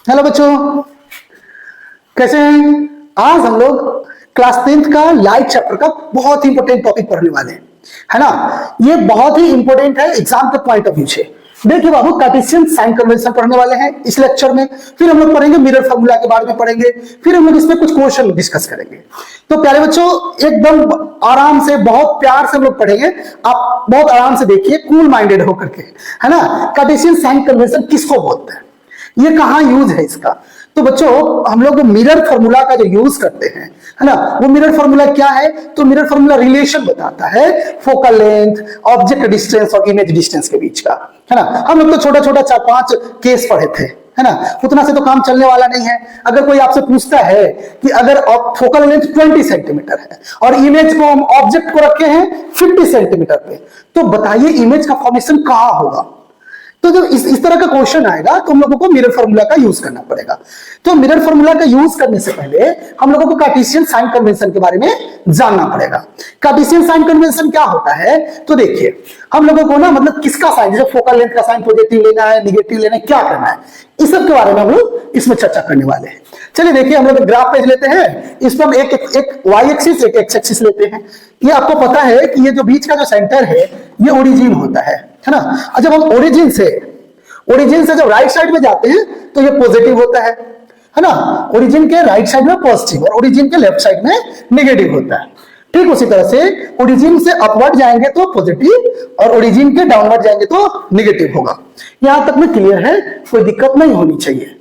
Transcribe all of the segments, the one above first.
Hello बच्चों, कैसे हैं? आज हम लोग क्लास 10th का लाइट चैप्टर का बहुत ही इंपॉर्टेंट टॉपिक पढ़ने वाले हैं, है ना। ये बहुत ही इंपॉर्टेंट है एग्जाम के पॉइंट ऑफ व्यू से। देखिए बाबू, कार्टेशियन साइन कन्वेंशन पढ़ने वाले हैं इस लेक्चर में। फिर हम लोग पढ़ेंगे मिरर फार्मूला के बारे में पढ़ेंगे। फिर हम लोग इसमें कुछ क्वेश्चन डिस्कस करेंगे। तो प्यारे बच्चों, एकदम आराम से, बहुत प्यार से हम लोग पढ़ेंगे। आप बहुत आराम से देखिए, कूल माइंडेड होकर के, है ना। कार्टेशियन साइन कन्वेंशन किसको बोलते हैं, ये कहां यूज है इसका? तो बच्चों, हम लोग मिरर फार्मूला का जो यूज करते हैं, है ना, वो मिरर फार्मूला क्या है? तो मिरर फार्मूला रिलेशन बताता है फोकल लेंथ, ऑब्जेक्ट डिस्टेंस और इमेज डिस्टेंस के बीच का, है ना। हम लोग तो छोटा छोटा 4-5 केस पढ़े थे, है ना। उतना से तो काम चलने वाला नहीं है। अगर कोई आपसे पूछता है कि अगर फोकल लेंथ 20 सेंटीमीटर है और इमेज को, हम ऑब्जेक्ट को रखे हैं 50 सेंटीमीटर पे, तो बताइए इमेज का फॉर्मेशन कहां होगा? तो जब इस तरह का क्वेश्चन आएगा तो हम लोगों को मिरर फार्मूला का यूज करना पड़ेगा। तो मिरर फार्मूला का यूज करने से पहले हम लोगों को कार्टेशियन साइन कन्वेंशन के बारे में जानना पड़ेगा। कार्टेशियन साइन कन्वेंशन क्या होता है? तो देखिए, हम लोगों को ना, मतलब किसका साइन, जैसे फोकल लेंथ का साइन पॉजिटिव लेना है, निगेटिव लेना है, क्या करना है, इस सब के बारे में हम लोग इसमें चर्चा करने वाले हैं। चलिए देखिए, हम लोग ग्राफ पेज लेते हैं। इस पर हम एक वाई एक्सिस, एक एक्स एक्सिस लेते हैं। ये आपको पता है कि ये जो बीच का जो सेंटर है, ये ओरिजिन होता है ना। जब हम ओरिजिन से जब राइट साइड में जाते हैं तो ये पॉजिटिव होता है ना। ओरिजिन के राइट साइड में पॉजिटिव और ओरिजिन के लेफ्ट साइड में नेगेटिव होता है। ठीक उसी तरह से ओरिजिन से अपवर्ड जाएंगे तो पॉजिटिव और ओरिजिन के डाउनवर्ड जाएंगे तो नेगेटिव होगा। यहां तक में क्लियर है, कोई दिक्कत नहीं होनी चाहिए।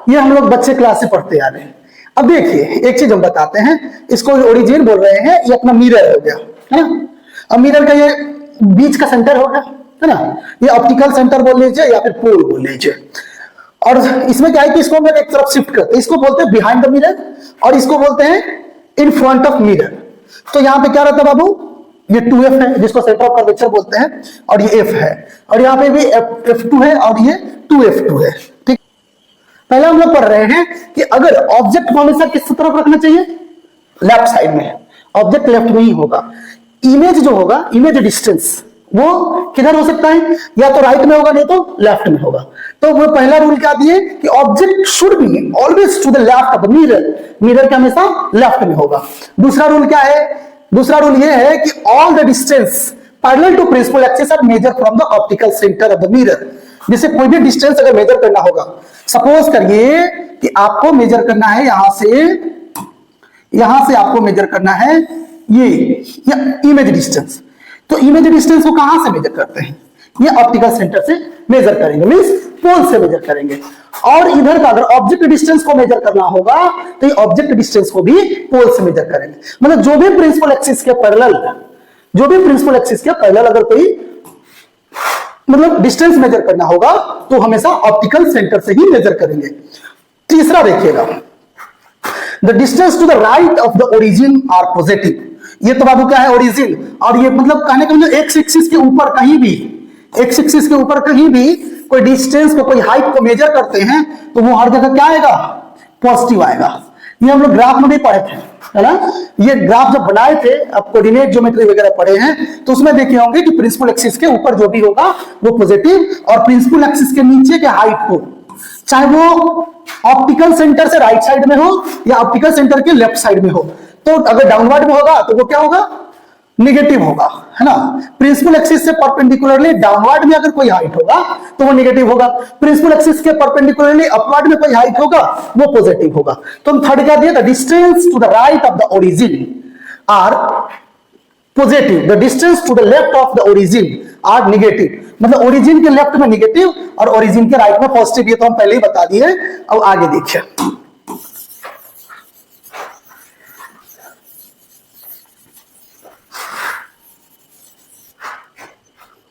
ये हम लोग बच्चे क्लास से पढ़ते आ रहे हैं। अब देखिए, एक चीज हम बताते हैं, इसको ओरिजिन बोल रहे हैं, ये अपना मिरर हो गया, है ना। अब मिरर का ये बीच का सेंटर हो गया, है ना। ये ऑप्टिकल सेंटर बोल लीजिए या फिर पोल बोल लीजिए। और इसमें क्या है कि इसको मैं एक तरफ शिफ्ट करते हैं, इसको बोलते हैं बिहाइंड द मिरर और इसको बोलते हैं इन फ्रंट ऑफ मिरर। तो यहां पे क्या रहता है बाबू, ये 2f है जिसको सेंटर ऑफ कर्वेचर बोलते हैं, और ये f है, और यहाँ पे भी f2 है और ये 2f2 है। ठीक, पहले हम लोग पढ़ रहे हैं कि अगर ऑब्जेक्ट को हमेशा किस तरफ रखना चाहिए, लेफ्ट साइड में है, ऑब्जेक्ट लेफ्ट में ही होगा। इमेज जो होगा, इमेज डिस्टेंस, वो किधर हो सकता है, या तो राइट में होगा नहीं तो लेफ्ट में होगा। तो वो पहला रूल क्या दिए कि object should be always to the left of the mirror, mirror के हमेशा लेफ्ट में होगा। दूसरा रूल क्या है? दूसरा रूल ये है कि all the distance parallel to principal axis are measure from the optical centre of the mirror. जैसे कोई भी डिस्टेंस अगर मेजर करना होगा, सपोज करिए कि आपको मेजर करना है यहां से आपको मेजर करना है ये इमेज डिस्टेंस। तो इमेज डिस्टेंस को कहां से मेजर करते हैं? ये ऑप्टिकल सेंटर से मेजर करेंगे, मींस पोल से मेजर करेंगे। और इधर का अगर ऑब्जेक्ट डिस्टेंस को मेजर करना होगा तो ये ऑब्जेक्ट डिस्टेंस को भी पोल से मेजर करेंगे। मतलब जो भी प्रिंसिपल एक्सिस के पैरेलल अगर कोई मतलब डिस्टेंस मेजर करना होगा तो हमेशा ऑप्टिकल सेंटर से ही मेजर करेंगे। तीसरा देखिएगा, the distance to the right of the origin are positive. ये तो बाबू क्या है, ओरिजिन। और ये मतलब कहने का मतलब एक्स एक्सिस के ऊपर कहीं भी कोई डिस्टेंस को, कोई हाइट को मेजर करते हैं तो वो हर जगह क्या आएगा, पॉजिटिव आएगा। ये हम लोग ग्राफ में भी पढ़े थे, है ना। ये ग्राफ जब बनाए थे, अब कोऑर्डिनेट ज्योमेट्री वगैरह पढ़े हैं तो उसमें देखे होंगे कि प्रिंसिपल एक्सिस के ऊपर जो भी होगा वो पॉजिटिव, और प्रिंसिपल एक्सिस के नीचे के हाइट को, चाहे वो ऑप्टिकल सेंटर से राइट साइड में हो या ऑप्टिकल सेंटर के लेफ्ट साइड में हो, तो अगर डाउनवर्ड में होगा तो वो क्या होगा, नेगेटिव होगा, है ना। प्रिंसिपल एक्सिस से परपेंडिकुलरली डाउनवर्ड में अगर कोई हाइट होगा तो वो नेगेटिव होगा। प्रिंसिपल एक्सिस के परपेंडिकुलरली अपवर्ड में कोई हाइट होगा वो पॉजिटिव होगा। तो हम थर्ड क्या दिए, the distance to the right of the origin are positive, the distance to the left of the origin are negative. मतलब ओरिजिन के लेफ्ट में नेगेटिव और ओरिजिन के राइट में पॉजिटिव। ये तो हम पहले ही बता दिए। अब आगे देखिए,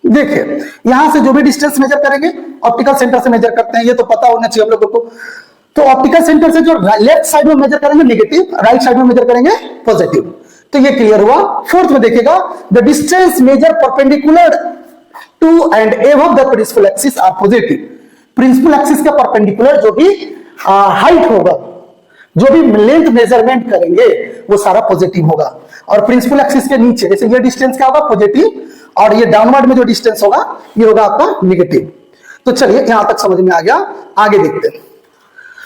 देखिए यहां से जो भी डिस्टेंस मेजर करेंगे ऑप्टिकल सेंटर से मेजर करते हैं, ये तो पता होना चाहिए हम लोगों को। तो ऑप्टिकल सेंटर से जो लेफ्ट साइड में मेजर करेंगे नेगेटिव, राइट साइड में मेजर करेंगे पॉजिटिव। तो ये क्लियर हुआ। फोर्थ में देखिएगा, the distance measure perpendicular to and above the principal axis are positive. Principal axis के परपेंडिकुलर जो भी हाइट होगा, जो भी लेंथ मेजरमेंट करेंगे वो सारा पॉजिटिव होगा। और प्रिंसिपल एक्सिस के नीचे जैसे ये डिस्टेंस क्या होगा, पॉजिटिव, और ये डाउनवर्ड में जो डिस्टेंस होगा ये होगा आपका नेगेटिव। तो चलिए यहां तक समझ में आ गया, आगे देखते हैं।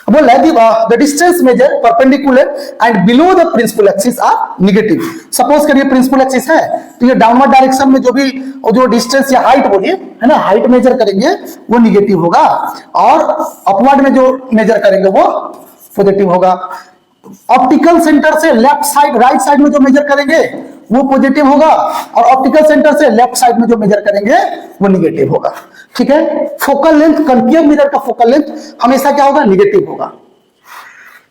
बोल रहा है the distance measure perpendicular and below the principal axis are negative. Suppose करिए प्रिंसिपल एक्सिस है तो ये डाउनवर्ड डायरेक्शन में जो डिस्टेंस या हाइट बोलिए है ना, हाइट मेजर करेंगे वो निगेटिव होगा, और अपवर्ड में जो मेजर करेंगे वो पॉजिटिव होगा। ऑप्टिकल सेंटर से लेफ्ट साइड राइट साइड में जो मेजर करेंगे वो पॉजिटिव होगा, और ऑप्टिकल सेंटर से लेफ्ट साइड में जो मेजर करेंगे वो निगेटिव होगा। ठीक है, फोकल लेंथ, कनकेव मिरर का फोकल लेंथ हमेशा क्या होगा, निगेटिव होगा।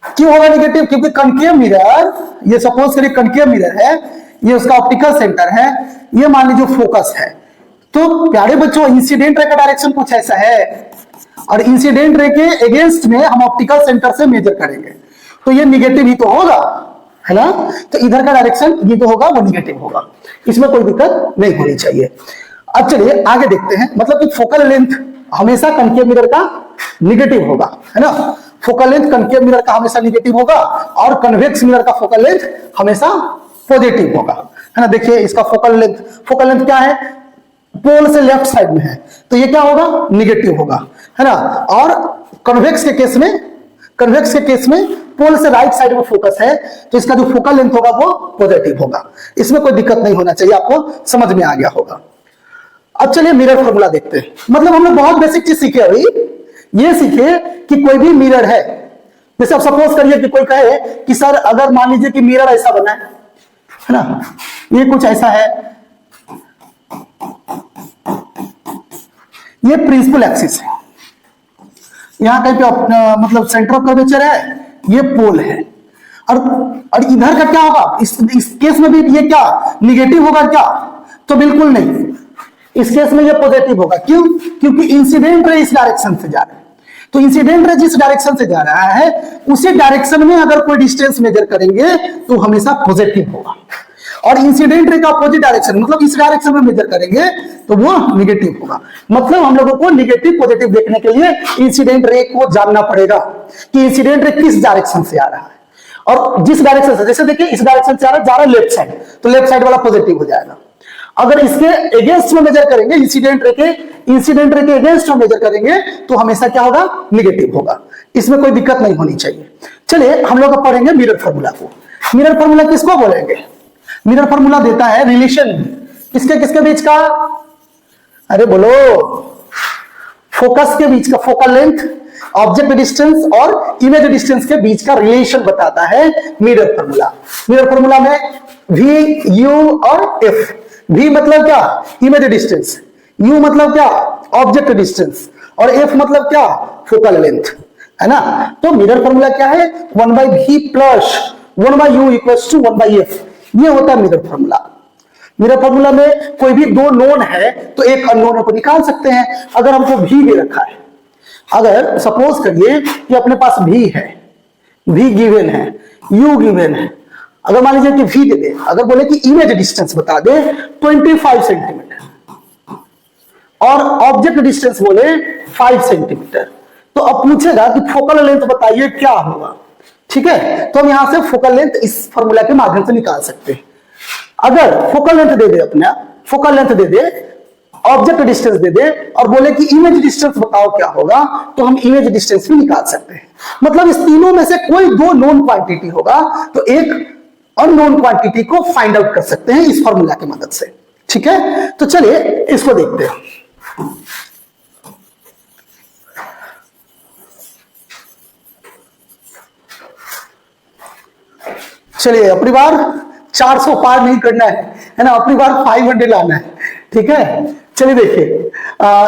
क्यों होगा निगेटिव? क्योंकि कनकेव मिरर, ये सपोज करिए कनकेव मिरर है, ये उसका ऑप्टिकल सेंटर है, ये मान लीजिए फोकस है। तो प्यारे बच्चों, इंसिडेंट रे का डायरेक्शन कुछ ऐसा है, और इंसिडेंट रे के अगेंस्ट में हम ऑप्टिकल सेंटर से मेजर करेंगे, तो ये निगेटिव ही तो होगा, है ना। तो इधर का डायरेक्शन ये जो होगा वो निगेटिव होगा, इसमें कोई दिक्कत नहीं होनी चाहिए। अब चलिए आगे देखते हैं, मतलब कि फोकल लेंथ हमेशा कनकेव मिरर का निगेटिव होगा, है ना। फोकल लेंथ कनकेव मिरर का हमेशा निगेटिव होगा, और कन्वेक्स मिरर का फोकल लेंथ हमेशा पॉजिटिव होगा, है ना। देखिए इसका फोकल लेंथ क्या है, पोल से लेफ्ट साइड में है, तो ये क्या होगा, निगेटिव होगा, है ना। और कन्वेक्स के केस में पोल से राइट साइड में फोकस है, तो इसका जो फोकल लेंथ होगा वो पॉजिटिव होगा। इसमें कोई दिक्कत नहीं होना चाहिए, आपको समझ में आ गया होगा। अब चलिए मिरर फॉर्मूला देखते हैं। मतलब हम लोग बहुत बेसिक चीज सीखे अभी, ये सीखे कि कोई भी मिरर है, जैसे आप सपोज करिए कि कोई कहे कि सर अगर मान लीजिए कि मिरर ऐसा बना है ना, ये कुछ ऐसा है, ये प्रिंसिपल एक्सिस है, यहां कहीं पे मतलब सेंटर ऑफ कर्वेचर है, ये पोल है, और इधर का क्या होगा, इस केस में भी ये क्या निगेटिव होगा क्या, तो बिल्कुल नहीं, इस केस में ये पॉजिटिव होगा। क्यों? क्योंकि इंसिडेंट रे इस डायरेक्शन से जा रहा है, तो इंसिडेंट रे जिस डायरेक्शन से जा रहा है उसी डायरेक्शन में अगर कोई डिस्टेंस मेजर करेंगे तो हमेशा पॉजिटिव होगा, और इंसिडेंट रे का अपोजिट डायरेक्शन मतलब इस डायरेक्शन में मेजर करेंगे तो वो निगेटिव होगा। मतलब हम लोगों को निगेटिव पॉजिटिव देखने के लिए इंसिडेंट रे को जानना पड़ेगा कि इंसिडेंट रे किस डायरेक्शन से आ रहा है, और जिस डायरेक्शन से, जैसे देखिए इस डायरेक्शन से आ रहा है लेफ्ट साइड, तो लेफ्ट साइड वाला पॉजिटिव हो जाएगा। अगर इसके अगेंस्ट में मेजर करेंगे, इंसिडेंट रे के अगेंस्ट में मेजर करेंगे तो हमेशा क्या होगा, निगेटिव होगा। इसमें कोई दिक्कत नहीं होनी चाहिए। चलिए हम लोग पढ़ेंगे मिरर फॉर्मूला को। मिरर फॉर्मूला किसको बोलेंगे? मिरर फॉर्मूला देता है रिलेशन किसके किसके बीच का, अरे बोलो, फोकस के बीच का, फोकल लेंथ, ऑब्जेक्ट डिस्टेंस और इमेज डिस्टेंस के बीच का रिलेशन बताता है मिरर फॉर्मूला। मिरर फॉर्मूला में V, U और F। V मतलब क्या, इमेज डिस्टेंस, U मतलब क्या, ऑब्जेक्ट डिस्टेंस, और F मतलब क्या, फोकल लेंथ, है ना। तो मिरर फॉर्मूला क्या है, 1/V plus 1/U equals to 1/F, ये होता है मिरर फॉर्मूला। मिरर फॉर्मूला में कोई भी दो नोन है तो एक अननोन को निकाल सकते हैं। अगर हमको V दे रखा है, अगर सपोज करिए कि अपने पास V है, V गिवन है, U गिवन है, अगर मान लीजिए कि V दे दे, अगर बोले कि इमेज डिस्टेंस बता दे 25 सेंटीमीटर और ऑब्जेक्ट डिस्टेंस बोले 5 सेंटीमीटर, तो अब पूछेगा कि फोकल लेंथ बताइए क्या होगा। ठीक है, तो हम यहां से फोकल लेंथ इस फॉर्मूला के माध्यम से निकाल सकते हैं। अगर फोकल लेंथ दे दे, अपना फोकल लेंथ दे दे, ऑब्जेक्ट डिस्टेंस दे दे और बोले कि इमेज डिस्टेंस बताओ क्या होगा, तो हम इमेज डिस्टेंस भी निकाल सकते हैं। मतलब इस तीनों में से कोई दो नोन क्वांटिटी होगा तो एक अननोन क्वांटिटी को फाइंड आउट कर सकते हैं इस फॉर्मूला की मदद से। ठीक है, तो चलिए इसको देखते हैं। चलिए अपनी बार 400 पार नहीं करना है ना, अपनी बार 500 लाना है। ठीक है, चलिए देखिए,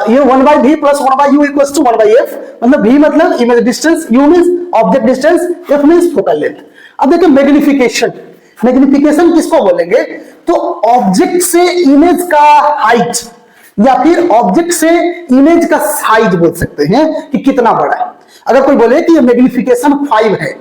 ये 1/V plus 1/U equals to 1/F, मतलब V मतलब image distance, U means object distance, F means focal length. अब देखिए मैग्निफिकेशन, मैग्निफिकेशन किसको बोलेंगे, तो ऑब्जेक्ट से इमेज का हाइट या फिर ऑब्जेक्ट से इमेज का साइज बोल सकते हैं कि कितना बड़ा है। अगर कोई बोले कि ये मैग्निफिकेशन 5 है,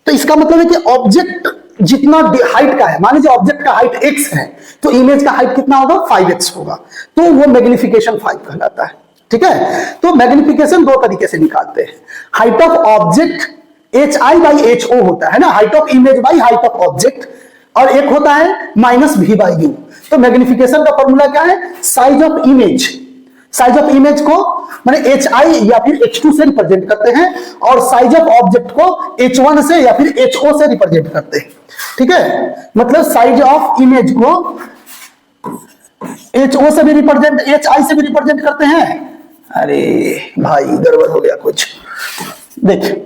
तो इसका मतलब है कि ऑब्जेक्ट जितना हाइट का है, मान लीजिए ऑब्जेक्ट का हाइट x है तो इमेज का हाइट कितना होगा, 5x होगा, तो वो मैग्निफिकेशन 5 कहलाता है। ठीक है, तो मैग्निफिकेशन दो तरीके से निकालते हैं। हाइट ऑफ ऑब्जेक्ट HI/HO होता है ना, height of image by height of object, और एक होता है -V/U। तो मैग्निफिकेशन का फॉर्मूला क्या है, size of image, size of image को माने HI या फिर H2 से रिप्रेजेंट करते हैं, और साइज ऑफ ऑब्जेक्ट को H1 से या फिर HO से रिप्रेजेंट करते हैं। ठीक है, मतलब साइज ऑफ इमेज को HO से भी रिप्रेजेंट, HI से भी रिप्रेजेंट करते हैं। अरे भाई गड़बड़ हो गया कुछ। देखिए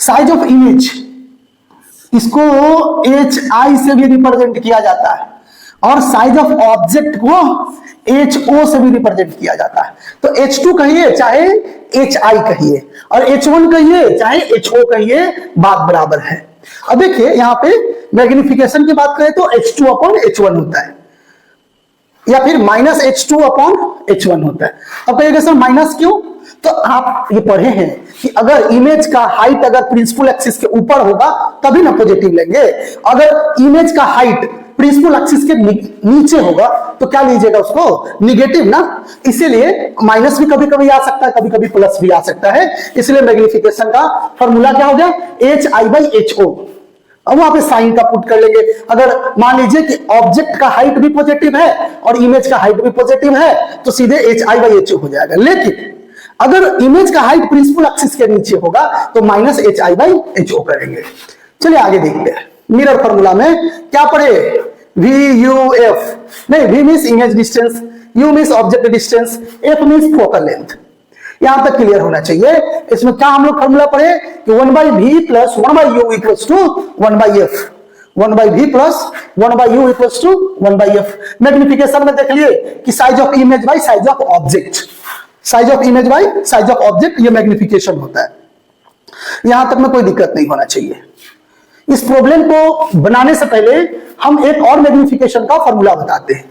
साइज ऑफ इमेज इसको HI से भी रिप्रेजेंट किया जाता है, और साइज ऑफ ऑब्जेक्ट को HO से भी रिप्रेजेंट किया जाता है। तो H2 कहिए चाहे HI कहिए, और H1 कहिए चाहे HO कहिए, बात बराबर है। अब देखिए यहां पे मैग्निफिकेशन की बात करें तो H2 अपॉन H1 होता है, या फिर माइनस H2 अपॉन H1 होता है। अब कहिएगा सर माइनस क्यों? तो आप ये पढ़े हैं कि अगर इमेज का हाइट अगर प्रिंसिपल एक्सिस के ऊपर होगा तभी ना पॉजिटिव लेंगे, अगर इमेज का हाइट प्रिंसिपल एक्सिस के नीचे होगा तो क्या लीजिएगा उसको? निगेटिव ना। इसीलिए माइनस भी कभी कभी आ सकता है, कभी कभी प्लस भी आ सकता है। इसलिए मैग्निफिकेशन का फॉर्मूला क्या हो गया? HI/HO। अब वहां पे साइन का पुट कर लेंगे। अगर मान लीजिए कि ऑब्जेक्ट का हाइट भी पॉजिटिव है और इमेज का हाइट भी पॉजिटिव है तो सीधे HI/HO हो जाएगा। लेकिन अगर इमेज का हाइट प्रिंसिपल एक्सिस के नीचे होगा तो माइनस HI/HO करेंगे। चलिए आगे देखते हैं। मिरर फॉर्मूला में क्या पढ़े? VUF, नहीं, V means image distance, U means object distance, F means focal length. यहां तक क्लियर होना चाहिए। इसमें क्या हम लोग फॉर्मूला पढ़े कि 1/V plus 1/U equals to 1/F, 1/V plus 1/U equals to 1/F। मैग्निफिकेशन में देख लिए कि size of image by size of object, size of image by size of object, ये मैग्निफिकेशन होता है। यहां तक में कोई दिक्कत नहीं होना चाहिए। इस प्रॉब्लम को बनाने से पहले हम एक और मैग्निफिकेशन का फॉर्मूला बताते हैं।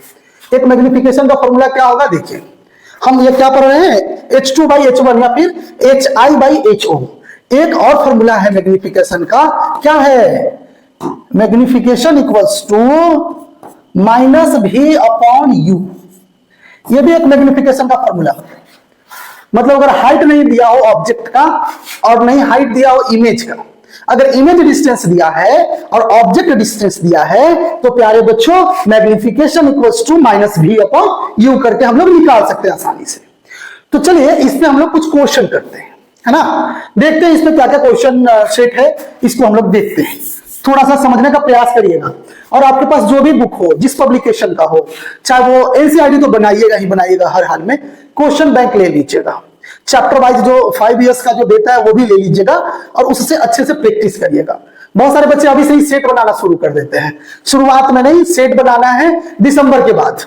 एक मैग्निफिकेशन का फॉर्मूला क्या होगा? देखिए हम ये क्या पढ़ रहे हैं? H2/H1 या फिर HI/HO। एक और फॉर्मूला है मैग्निफिकेशन का, क्या है? Magnification equals to -V upon U। ये भी एक मैग्निफिकेशन का फॉर्मूला है। मतलब अगर हाइट नहीं दिया हो ऑब्जेक्ट का और नहीं हाइट दिया हो इमेज का, अगर इमेज डिस्टेंस दिया है और ऑब्जेक्ट डिस्टेंस दिया है तो प्यारे बच्चों magnification equals to -V upon U करके हम लोग निकाल सकते हैं आसानी से। तो चलिए इसमें हम लोग कुछ क्वेश्चन करते हैं, है ना। देखते हैं इसमें क्या क्या क्वेश्चन सेट है, इसको हम लोग देखते हैं। थोड़ा सा समझने का प्रयास करिएगा, और आपके पास जो भी बुक हो, जिस पब्लिकेशन का हो, चाहे वो NCERT तो बनाइएगा ही बनाइएगा हर हाल में, क्वेश्चन बैंक ले लीजिएगा। चैप्टर वाइज जो 5 इयर्स का जो देता है वो भी ले लीजिएगा और उससे अच्छे से प्रैक्टिस करिएगा। बहुत सारे बच्चे अभी से ही सेट बनाना शुरू कर देते हैं। शुरुआत में नहीं, सेट बनाना है दिसंबर के बाद,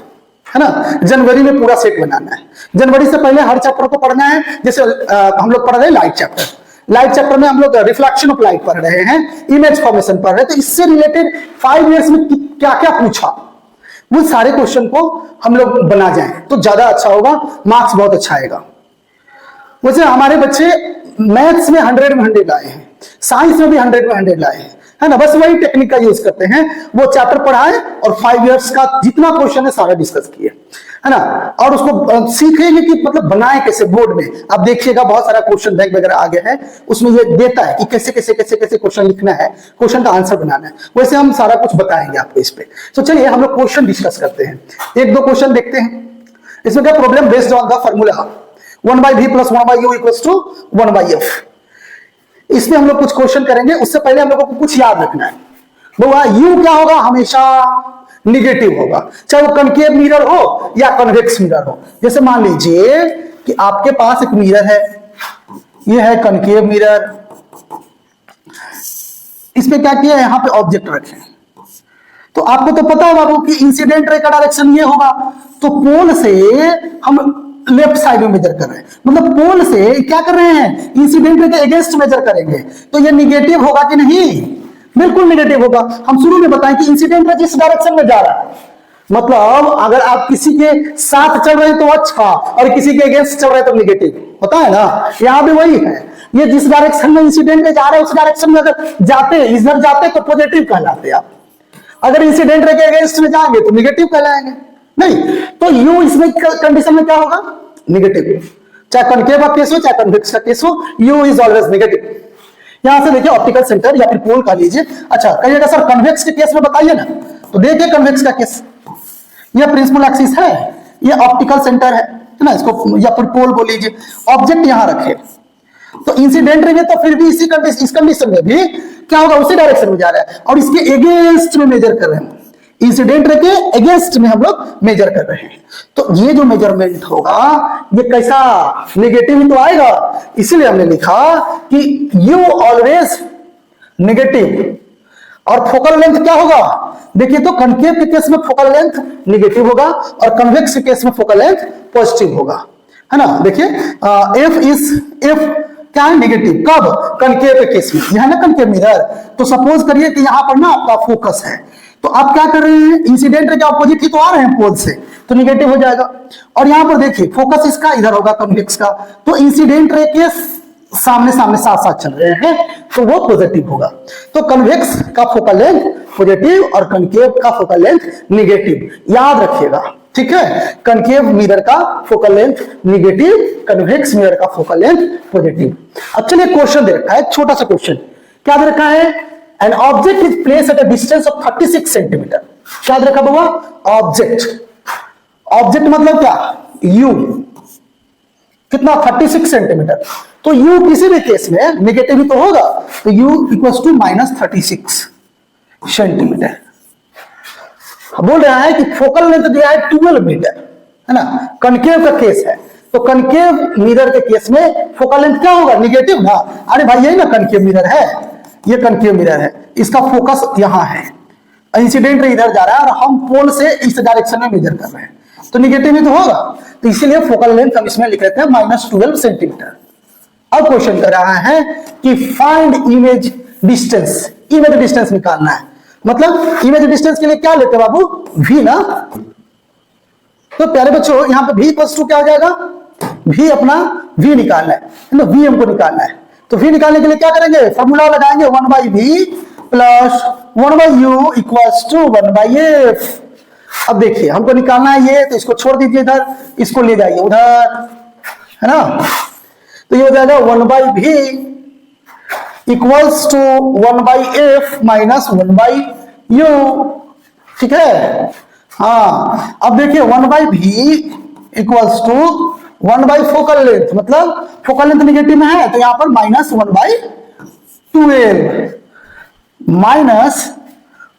है ना। जनवरी में पूरा सेट बनाना है। जनवरी से पहले हर चैप्टर को पढ़ना है। जैसे हम लोग पढ़ रहे हैं लाइट चैप्टर, लाइट चैप्टर में हम लोग रिफ्लेक्शन ऑफ लाइट पढ़ रहे हैं, इमेज फॉर्मेशन पढ़ रहे हैं। तो इससे रिलेटेड 5 इयर्स में क्या क्या पूछा, वो सारे क्वेश्चन को हम लोग बना जाएं तो ज्यादा अच्छा होगा, मार्क्स बहुत अच्छा आएगा। वैसे हमारे बच्चे मैथ्स में 100 में 100 लाए हैं, साइंस में भी 100 में 100 लाए हैं, है ना। बस वही टेक्निक का यूज करते हैं। वो चैप्टर पढ़ाए और 5 इयर्स का जितना क्वेश्चन है सारा डिस्कस किए, है ना। और उसको सीखेंगे कि मतलब बनाए कैसे बोर्ड में। आप देखिएगा बहुत सारा क्वेश्चन बैंक वगैरह आ गया है, उसमें ये देता है कि कैसे कैसे कैसे कैसे क्वेश्चन लिखना है, क्वेश्चन का आंसर बनाना है। वैसे हम सारा कुछ बताएंगे आपको इस पे। तो चलिए हम लोग क्वेश्चन डिस्कस करते हैं। एक दो क्वेश्चन देखते हैं। इसमें क्या problem? Based on the formula 1/V plus 1/U equals to 1/F। इसमें हम लोग कुछ क्वेश्चन करेंगे। उससे पहले हम लोगों को कुछ याद रखना है। बोला U क्या होगा? हमेशा निगेटिव होगा, चाहे वो कनकेव मिरर हो या कन्वेक्स मिरर हो। जैसे मान लीजिए कि आपके पास एक मिरर है, ये है कनकेव मिरर। इसमें क्या किया है? यहां पे ऑब्जेक्ट रखे। तो आपको तो पता है बाबू कि इंसिडेंट रे का डायरेक्शन ये होगा, तो पोल से हम लेफ्ट साइड में मेजर कर रहे हैं, मतलब पोल से क्या कर रहे हैं? इंसिडेंट रे के अगेंस्ट मेजर करेंगे। तो ये निगेटिव होगा कि नहीं? बिल्कुल निगेटिव होगा। हम शुरू में बताएं कि इंसिडेंट रे जिस डायरेक्शन में जा रहा है, मतलब अगर आप किसी के साथ चल रहे हैं तो अच्छा, और किसी के अगेंस्ट चल रहे हैं तो निगेटिव होता है ना। यहां भी वही है। ये जिस डायरेक्शन में इंसिडेंट रे जा रहे हैं उस डायरेक्शन में अगर जाते, इधर जाते तो पॉजिटिव कहलाते आप, अगर इंसिडेंट रे के अगेंस्ट में जाएंगे तो निगेटिव कहलाएंगे। नहीं तो U इसमें कंडीशन में क्या होगा? निगेटिव। चाहे कनकेव का केस हो चाहे कन्वेक्स का केस हो, U इज ऑलवेज निगेटिव। यहां से देखिए ऑप्टिकल सेंटर या फिर पोल का लीजिए। अच्छा कहिएगा सर कन्वेक्स के केस में बताइए ना, तो देखिए कन्वेक्स का केस, यह प्रिंसिपल एक्सिस है, ये ऑप्टिकल सेंटर है ना, इसको या फिर पोल बोल लीजिए, ऑब्जेक्ट यहां रखे, तो इंसिडेंट रे में तो फिर भी इस कंडीशन में भी क्या होगा, उसी डायरेक्शन में जा रहा है और इसके अगेंस्ट में मेजर कर रहे हैं, इंसिडेंट रे के अगेंस्ट में हम लोग मेजर कर रहे हैं। तो ये जो मेजरमेंट होगा ये कैसा, नेगेटिव ही तो आएगा, इसीलिए हमने लिखा कि यू ऑलवेज नेगेटिव। और फोकल लेंथ क्या होगा, देखिए तो कनकेव के केस में फोकल लेंथ नेगेटिव होगा और कन्वेक्स के केस में फोकल लेंथ पॉजिटिव होगा, है ना। देखिए एफ क्या है, नेगेटिव, कब, कनकेव के केस में, यह है ना कनकेव मिरर। तो सपोज करिए कि यहां पर ना आपका फोकस है, तो आप क्या कर रहे हैं, इंसिडेंट रे के ऑपोजिट ही तो आ रहे हैं पोल से, तो निगेटिव हो जाएगा। और यहां पर देखिए फोकस इसका इधर होगा कन्वेक्स का, तो इंसिडेंट रे के सामने सामने साथ साथ चल रहे हैं तो वो पॉजिटिव होगा। तो कन्वेक्स का फोकल लेंथ पॉजिटिव और कनकेव का फोकल लेंथ निगेटिव, याद रखिएगा, ठीक है। कनकेव मिरर का focal length negative, convex mirror का फोकल लेंथ पॉजिटिव। अब चलिए क्वेश्चन दे रखा है, छोटा सा क्वेश्चन, क्या दे रखा है, N object is placed at a distance of 36 centimetre. क्या दे रखा बाबा, ऑब्जेक्ट, ऑब्जेक्ट मतलब क्या, यू, कितना 36 सेंटीमीटर। तो u किसी भी केस में नेगेटिव ही तो होगा, तो u इक्वल्स टू -36 सेंटीमीटर। बोल रहा है कि फोकल लेंथ दिया है 12 मीटर, है ना, कनकेव का केस है, तो कनकेव मिरर के केस में फोकल लेंथ क्या होगा, निगेटिव ना। अरे भाई यही ना कनकेव मिरर है, ये कनकेव मिरर है, इसका फोकस यहां है, इंसिडेंट इधर जा रहा है और हम पोल से इस डायरेक्शन में मेजर कर रहे हैं, तो निगेटिव ही तो होगा। तो इसीलिए फोकल लेंथ हम इसमें लिख लेते हैं -12 सेंटीमीटर। अब क्वेश्चन कर रहा है कि find image distance, image distance निकालना है, मतलब इमेज डिस्टेंस के लिए क्या लेते हैं बाबू, v ना। तो प्यारे बच्चों यहां पे v इक्वल्स टू क्या हो जाएगा, v अपना v निकालना है ना, v हमको निकालना है। तो v निकालने के लिए क्या करेंगे, फॉर्मूला लगाएंगे 1/v plus 1/u equals to 1/f। अब देखिए हमको निकालना है ये, तो इसको छोड़ दीजिए इधर, इसको ले जाइए उधर, है ना। तो ये हो जाएगा 1/v equals to 1/f minus 1/u, ठीक है। हाँ अब देखिए 1/v equals to 1/ focal length, मतलब फोकल लेंथ निगेटिव में है तो यहां पर -1/12 माइनस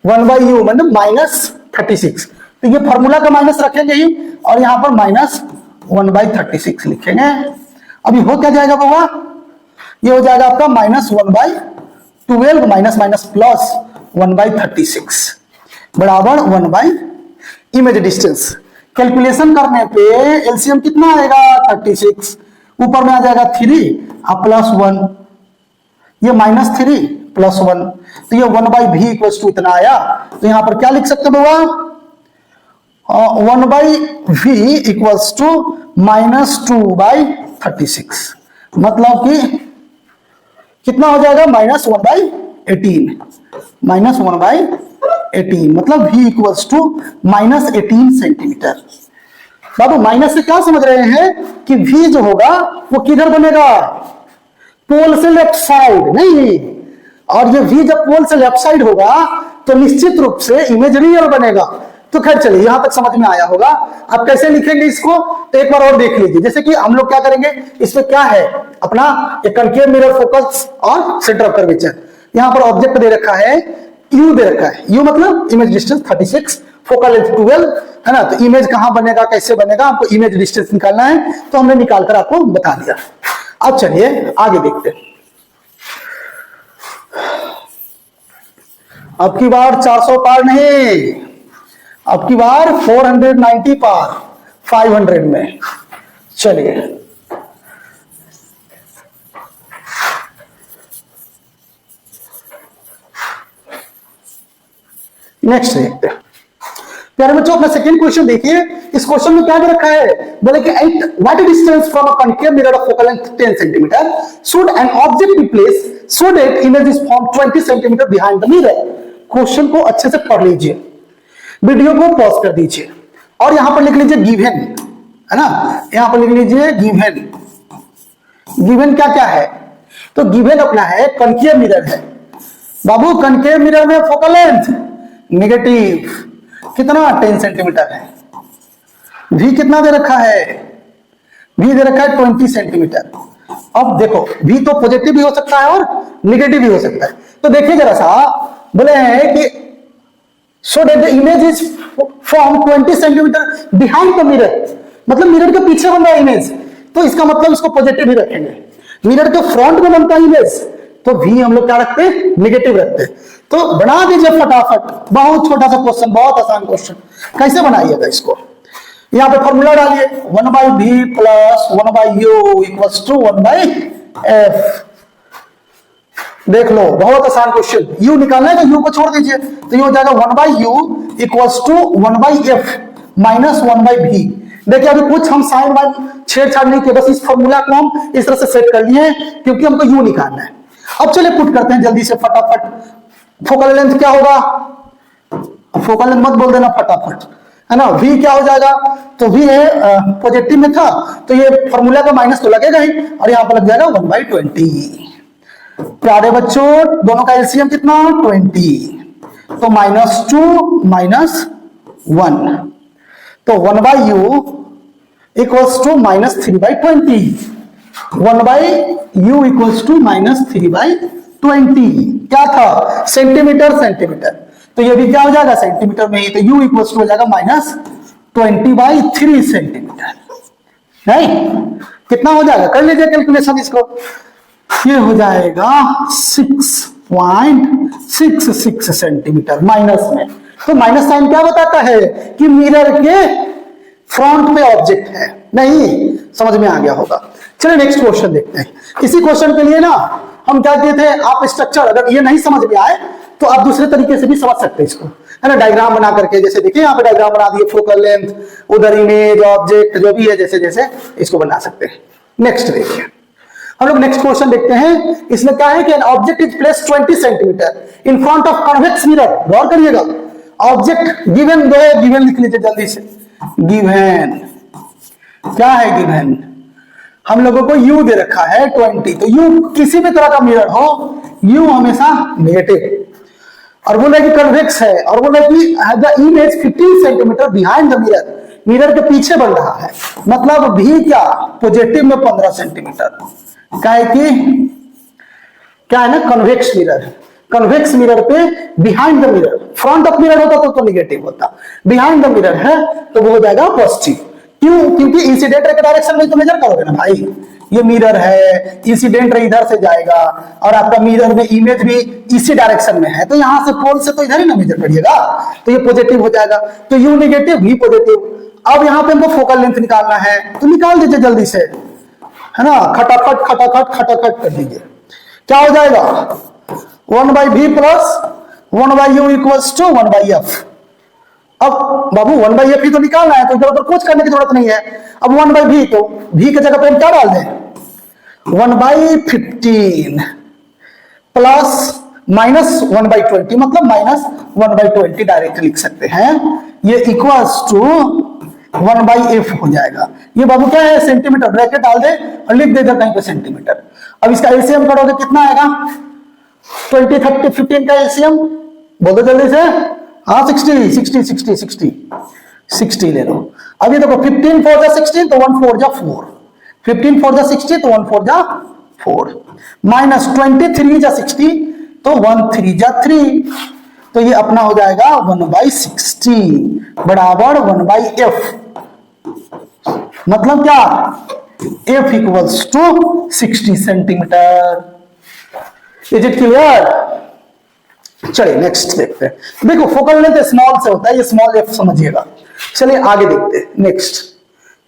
1/u मतलब -36। तो ये फॉर्मूला का माइनस रखेंगे ही और यहां पर -1/36 लिखेंगे। अभी हो क्या जाएगा बाबा, ये हो जाएगा आपका -1/12 माइनस माइनस प्लस 1/36 बराबर 1/ इमेज डिस्टेंस। कैलकुलेशन करने पे एलसीएम कितना आएगा 36, ऊपर में आ जाएगा 3 और +1, ये -3 +1, तो ये 1/v इक्वल्स टू इतना आया। तो यहां पर क्या लिख सकते हो बाबा, 1/v इक्वल्स टू -2/36, मतलब कि कितना हो जाएगा -1/18, -1/18 मतलब v इक्वल्स टू -18 सेंटीमीटर। बाबू माइनस से क्या समझ रहे हैं कि v जो होगा वो किधर बनेगा, पोल से लेफ्ट साइड नहीं, और ये v जब पोल से लेफ्ट साइड होगा तो निश्चित रूप से इमेज रियल बनेगा। तो खैर चलिए यहां तक समझ में आया होगा। अब कैसे लिखेंगे इसको, तो एक बार और देख लीजिए। जैसे कि हम लोग क्या करेंगे, इसमें क्या है अपना एक कनकेव मिरर फोकस और सेंटर ऑफ कर्वेचर, यहां पर ऑब्जेक्ट दे रखा है u दे रखा है, u मतलब इमेज डिस्टेंस 36, फोकल लेंथ 12, है ना। तो इमेज कहां बनेगा, कैसे बनेगा, आपको इमेज डिस्टेंस निकालना है, तो हमने निकालकर आपको बता दिया। अब चलिए आगे देखते हैं। अब की बार 400 पार नहीं, अब की बार 490 पार 500 में। चलिए नेक्स्ट देखते हैं। प्यारे बच्चों अपना सेकंड क्वेश्चन देखिए। इस क्वेश्चन में क्या दे रखा है, बोले कि at what distance from a concave mirror of focal length 10 centimetre should an object be placed so that image is form 20 centimetre behind the mirror. Question को अच्छे से पढ़ लीजिए, वीडियो को पॉज कर दीजिए और यहां पर लिख लीजिए गिवन, है ना, यहां पर लिख लीजिए गिवन। गिवन क्या क्या है, तो गिवन अपना है कनकेव मिरर है बाबू, कनकेव मिरर में फोकल लेंथ नेगेटिव कितना 10 सेंटीमीटर है, v कितना दे रखा है, v दे रखा है 20 सेंटीमीटर। अब देखो v तो पॉजिटिव भी हो सकता है और निगेटिव भी हो सकता है। तो देखिए जरा सा, बोले हैं कि so that the image is from 20 centimetre behind the mirror, मतलब मिरर के पीछे बन रहा है इमेज, तो इसका मतलब इसको पॉजिटिव ही रखेंगे। मिरर के फ्रंट में बनता है इमेज, तो v हम लोग क्या रखते हैं, निगेटिव रखते हैं। तो बना दीजिए फटाफट, बहुत छोटा सा क्वेश्चन, बहुत आसान क्वेश्चन। कैसे बनाइएगा इसको, यहां पे फॉर्मूला डालिए 1/v plus 1/u equals to 1/f। देख लो बहुत आसान क्वेश्चन, u निकालना है तो u को छोड़ दीजिए, तो ये हो जाएगा 1/u equals to 1/f minus 1/v। देखिए अभी कुछ हम साइन वाइन छेड़छाड़ नहीं किए, बस इस फॉर्मूला को हम इस तरह से सेट कर लिए हैं क्योंकि हमको u निकालना है। अब चलिए पुट करते हैं जल्दी से फटाफट। फोकल लेंथ क्या होगा, फोकल लेंथ मत बोल देना फटाफट, है ना। v क्या हो जाएगा, तो v है पॉजिटिव में था तो ये फॉर्मूला का माइनस तो लगेगा ही, और यहां पर लग जाएगा 1/20। प्यारे बच्चों दोनों का एलसीएम कितना 20, तो -2 -1, तो 1/u equals to -3/20, 1/u equals to -3/20। क्या था, सेंटीमीटर सेंटीमीटर, तो ये भी क्या हो जाएगा सेंटीमीटर में ही, तो u इक्वल्स टू हो जाएगा -20/3 सेंटीमीटर। नहीं कितना हो जाएगा, कर लीजिए कैलकुलेशन इसको, ये हो जाएगा 6.66 सेंटीमीटर माइनस में। तो माइनस साइन क्या बताता है कि मिरर के फ्रंट में ऑब्जेक्ट है, नहीं समझ में आ गया होगा। चलिए नेक्स्ट क्वेश्चन देखते हैं। इसी क्वेश्चन के लिए ना हम क्या किए थे, आप स्ट्रक्चर अगर ये नहीं समझ में आए तो आप दूसरे तरीके से भी समझ सकते हैं इसको, है ना, डायग्राम बना करके। जैसे देखिए यहाँ पे डायग्राम बना दिए, फोकल लेंथ, उधर इमेज, ऑब्जेक्ट जो भी है, जैसे जैसे इसको बना सकते हैं। नेक्स्ट देखिए, हम लोग नेक्स्ट क्वेश्चन देखते हैं। इसमें क्या है कि an object is placed 20 centimetre in front of convex mirror. गौर करिएगा, ऑब्जेक्ट गिवन दो है, गिवन लिख लीजिए जल्दी से। गिवन क्या है, गिवन हम लोगों को u दे रखा है 20, तो u किसी भी तरह का मिरर हो u हमेशा नेगेटिव, और बोले कि कन्वेक्स है, और बोले कि the image 15 centimetre behind the mirror, mirror के पीछे बन रहा है, मतलब भी क्या पॉजिटिव में 15 सेंटीमीटर। क्या है कि क्या है ना, कन्वेक्स मिरर, कन्वेक्स मिरर पे behind the mirror, front of mirror होता तो निगेटिव होता, बिहाइंड द मिरर है तो वो हो जाएगा पॉजिटिव। क्यों, क्योंकि इंसिडेंट रे के डायरेक्शन में तो मेजर करोगे ना भाई, ये मिरर है, इंसिडेंट रे इधर से जाएगा, और आपका मिरर में इमेज भी इसी डायरेक्शन में है, तो यहां से पोल से तो इधर ही ना मेजर करिएगा, तो ये पॉजिटिव हो जाएगा। तो u नेगेटिव v पॉजिटिव। अब यहाँ पे हमको फोकल लेंथ निकालना है, तो निकाल दीजिए जल्दी से, है ना, खटाखट खटाखट खटाखट कर दीजिए। क्या हो जाएगा 1/v plus 1/u equals to 1/f। अब बाबू 1/f ही तो निकालना है, तो इधर उधर कुछ करने की जरूरत नहीं है। अब 1/v, तो v की जगह पे हम क्या डाल दें 1/15 प्लस -1/20, मतलब -1/20 डायरेक्ट लिख सकते हैं, ये इक्वल्स टू 1/f हो जाएगा। ये बाबू क्या है, सेंटीमीटर, ब्रैकेट डाल दे और लिख दे कहीं पे सेंटीमीटर। अब इसका एलसीएम करोगे कितना आएगा, 20 30 15 का एलसीएम बोल दो जल्दी से। हाँ 60 ले लो। अभी देखो 15 4 जा 16, तो 1 4 जा 4, 15 4 जा 60, तो 1 4 जा 4, माइनस 23 जा 60, तो 1 3 जा 3, तो ये अपना हो जाएगा 1/60 बराबर 1/f। मतलब क्या, f equals to 60 centimetre. Is it clear. चलिए नेक्स्ट देखते हैं। देखो फोकल लेंथ स्मॉल से होता है, ये स्मॉल f समझिएगा। चलिए आगे देखते हैं नेक्स्ट।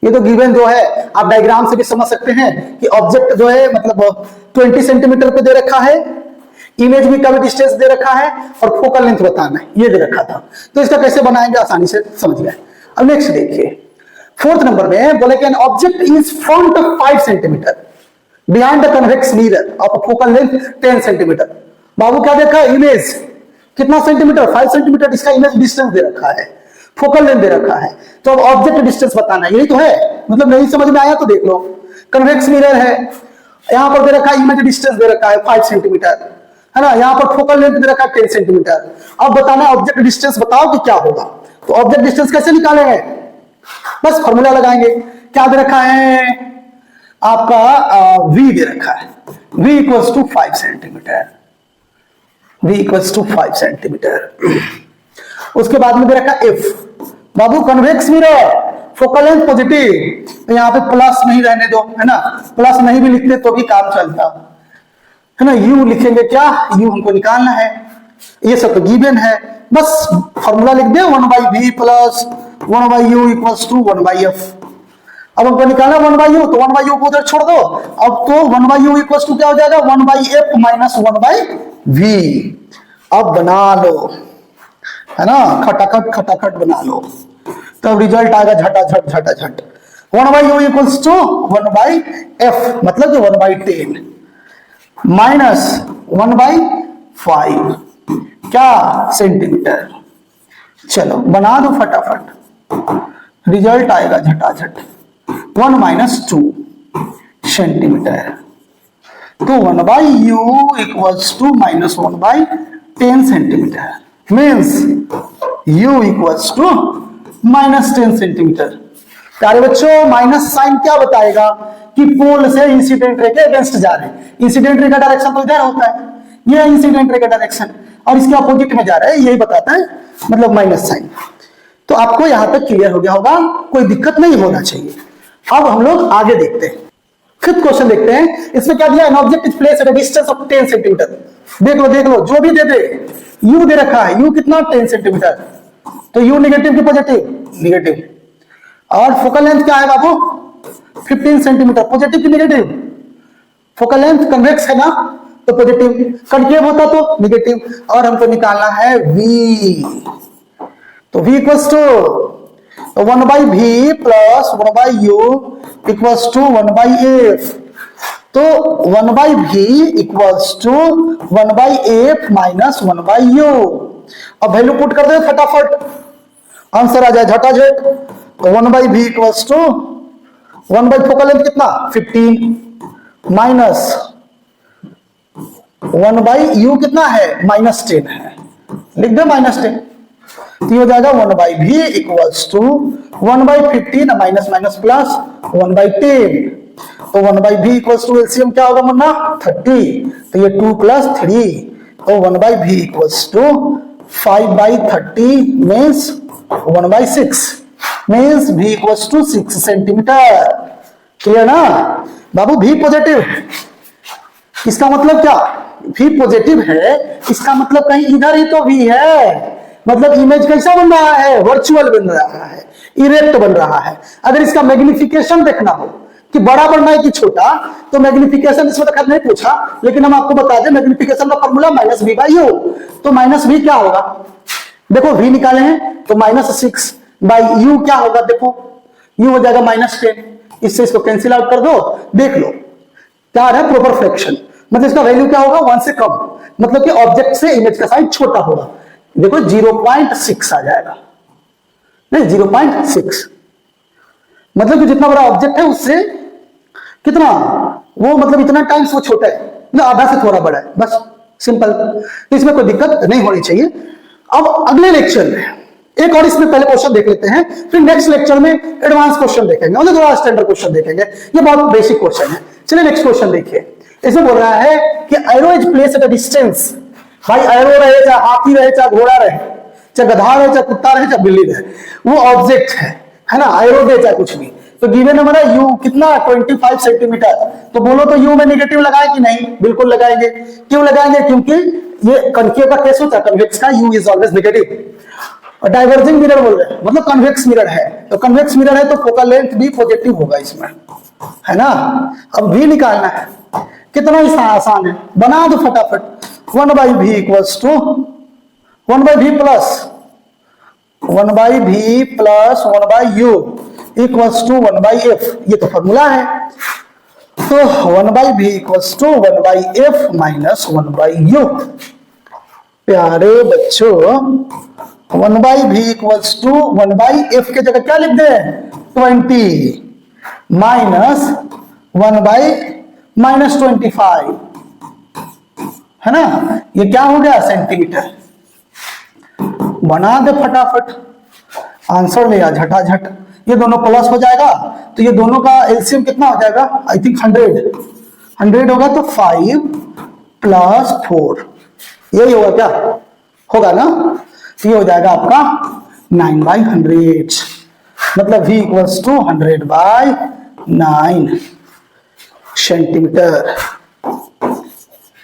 ये तो गिवन जो है आप डायग्राम से भी समझ सकते हैं कि ऑब्जेक्ट जो है मतलब 20 सेंटीमीटर पे दे रखा है, इमेज भी का भी डिस्टेंस दे रखा है, और फोकल लेंथ बताना है, ये दे रखा था। तो इसका कैसे बनाएंगे आसानी से समझ गए। अब नेक्स्ट देखिए, फोर्थ नंबर में बोले कि an object is front 5 centimetre behind the convex mirror of focal length 10 centimetre. बाबू क्या देखा है, इमेज कितना सेंटीमीटर 5 सेंटीमीटर, इसका इमेज डिस्टेंस दे रखा है, फोकल लेंथ दे रखा है, तो अब ऑब्जेक्ट डिस्टेंस बताना है। यही तो है, मतलब नहीं समझ में आया तो देख लो। कन्वेक्स मिरर है, यहां पर दे रखा है इमेज डिस्टेंस दे रखा है 5 सेंटीमीटर, है ना, यहां पर फोकल लेंथ दे रखा है 10 सेंटीमीटर। अब बताना ऑब्जेक्ट डिस्टेंस बताओ कि क्या होगा। तो ऑब्जेक्ट डिस्टेंस कैसे निकालेंगे, बस फॉर्मूला लगाएंगे। क्या दे रखा है आपका v दे रखा है, v equals to 5 centimetre, v equals to 5 centimetre. उसके बाद में दे रखा f, बाबू convex mirror, focal length positive, तो यहाँ पे प्लस नहीं रहने दो, है ना, प्लस नहीं भी लिखते तो भी काम चलता है ना। u लिखेंगे, क्या u हमको निकालना है, ये सब तो गिवन है, बस फॉर्मूला लिख दे 1/v plus 1/u equals to 1/f। अब हमको निकालना 1/u, तो 1/u को उधर छोड़ दो, अब तो 1/u इक्वल्स टू क्या हो जाएगा 1/f माइनस 1/v। अब बना लो, है ना, खटाखट बना लो, तब रिजल्ट आएगा झटाझट। 1/u इक्वल्स टू 1/f मतलब कि 1/10 माइनस 1/5 क्या सेंटीमीटर। चलो बना दो फटाफट, रिजल्ट आएगा झटाझट 1 माइनस 2 सेंटीमीटर। तो 1/u equals to minus 1/10 centimetre means u equals to minus 10 centimetre. प्यारे बच्चों माइनस साइन क्या बताएगा कि पोल से इंसिडेंट रे के अगेंस्ट जा रहे हैं। इंसिडेंट रे का डायरेक्शन तो इधर होता है, ये इंसिडेंट रे का डायरेक्शन, और इसके अपोजिट में जा रहा है, यही बताता है मतलब माइनस साइन। तो आपको यहां तक क्लियर हो गया होगा, कोई दिक्कत नहीं होना चाहिए। अब हम लोग आगे देखते हैं, फिफ्थ क्वेश्चन देखते हैं। इसमें क्या दिया, N object is placed at a distance of 10 centimetre. देख लो जो भी दे दे, u दे रखा है, u कितना 10 सेंटीमीटर, तो u नेगेटिव की पॉजिटिव, नेगेटिव। और फोकल लेंथ क्या है बाबू 15 सेंटीमीटर, पॉजिटिव की नेगेटिव। फोकल लेंथ कन्वेक्स है ना, तो पॉजिटिव, कनकेव होता तो नेगेटिव, और हमको निकालना है v। तो v equals to 1/v plus 1/u equals to 1/f। तो 1/v equals to 1/f minus 1/u। अब वैल्यू पुट कर दे फटाफट, आंसर आ जाए झटाझट। तो 1/v equals to 1 focal length कितना 15 माइनस 1/u कितना है -10 है, लिख दो -10। तो हो जाएगा 1/v equals to 1/15 minus minus plus 1/10। तो 1/v इक्वल्स टू एलसीएम क्या होगा मुन्ना 30, तो ये 2 प्लस 3, तो 1/v equals to 5/30 means 1/6 means v equals to 6 centimetre. Clear ना बाबू, v पॉजिटिव है, इसका मतलब क्या, v पॉजिटिव है, इसका मतलब कहीं इधर ही तो v है, मतलब इमेज कैसा बन रहा है, वर्चुअल बन रहा है, इरेक्ट बन रहा है। अगर इसका मैग्निफिकेशन देखना हो कि बड़ा बनना है कि छोटा, तो मैग्निफिकेशन इसमें तो नहीं पूछा, लेकिन हम आपको बता दें मैग्निफिकेशन का फॉर्मूला -v/u। तो -v क्या होगा, देखो v निकाले हैं तो -6/u क्या होगा, देखो u हो जाएगा -10, इससे इसको कैंसिल आउट कर दो, देख लो क्या है प्रॉपर फ्रैक्शन, मतलब इसका वैल्यू क्या होगा 1 से कम, मतलब कि ऑब्जेक्ट से इमेज का साइज छोटा होगा। देखो 0.6 आ जाएगा, नहीं 0.6, मतलब कि जितना बड़ा ऑब्जेक्ट है उससे कितना वो, मतलब इतना टाइम्स वो छोटा है, मतलब आधा से थोड़ा बड़ा है, बस सिंपल। तो इसमें कोई दिक्कत नहीं होनी चाहिए। अब अगले लेक्चर में एक और इसमें पहले क्वेश्चन देख लेते हैं, फिर नेक्स्ट लेक्चर में एडवांस क्वेश्चन देखेंगे, मतलब थोड़ा स्टैंडर्ड क्वेश्चन देखेंगे, ये बहुत बेसिक क्वेश्चन है। चलिए नेक्स्ट क्वेश्चन देखिए, इसमें बोल रहा है कि arrow is placed at a distance. भाई एरो रहे, चाहे हाथी रहे, चाहे घोड़ा रहे, चाहे गधा रहे, चाहे कुत्ता रहे, चाहे बिल्ली रहे, वो ऑब्जेक्ट है ना, एरो दे चाहे कुछ भी। तो गिवन नंबर है u कितना 25 सेंटीमीटर, तो बोलो तो u में नेगेटिव लगाए कि नहीं, बिल्कुल लगाएंगे। क्यों लगाएंगे, क्योंकि ये कनकेव का केस होता है, कन्वेक्स का u इज ऑलवेज नेगेटिव। और डाइवर्जिंग मिरर बोल रहे हैं, मतलब कन्वेक्स मिरर है, तो कन्वेक्स मिरर है तो फोकल लेंथ भी पॉजिटिव होगा इसमें, है ना। अब v निकालना है, कितना आसान है, बना दो फटाफट। 1/v equals to 1/v plus 1/u equals to 1/f, ये तो फॉर्मूला है। तो 1/v equals to 1/f minus 1/u। प्यारे बच्चों 1/v इक्वल्स टू 1/f के जगह क्या लिख दे 20 माइनस 1/-25, है ना, ये क्या हो गया सेंटीमीटर। बना दे फटाफट, आंसर ले आ झटाझट। ये दोनों प्लस हो जाएगा, तो ये दोनों का एलसीएम कितना हो जाएगा, आई थिंक 100 होगा, तो 5 + 4 यही होगा क्या, होगा ना, तो ये हो जाएगा आपका 9/100, मतलब V = 100/9 सेंटीमीटर।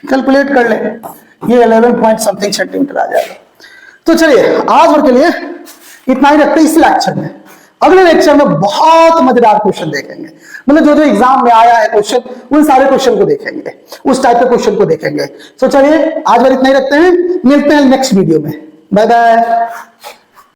कैलकुलेट कर ले, ये 11 पॉइंट समथिंग सेंटीमीटर आ जाएगा। तो चलिए आज भर के लिए इतना ही रखते हैं इस लेक्चर में। अगले लेक्चर में बहुत मजेदार क्वेश्चन देखेंगे, मतलब जो जो एग्जाम में आया है क्वेश्चन, उन सारे क्वेश्चन को देखेंगे, उस टाइप के क्वेश्चन को देखेंगे। तो चलिए आज भर इतना ही रखते हैं, मिलते हैं नेक्स्ट वीडियो में। Bye bye.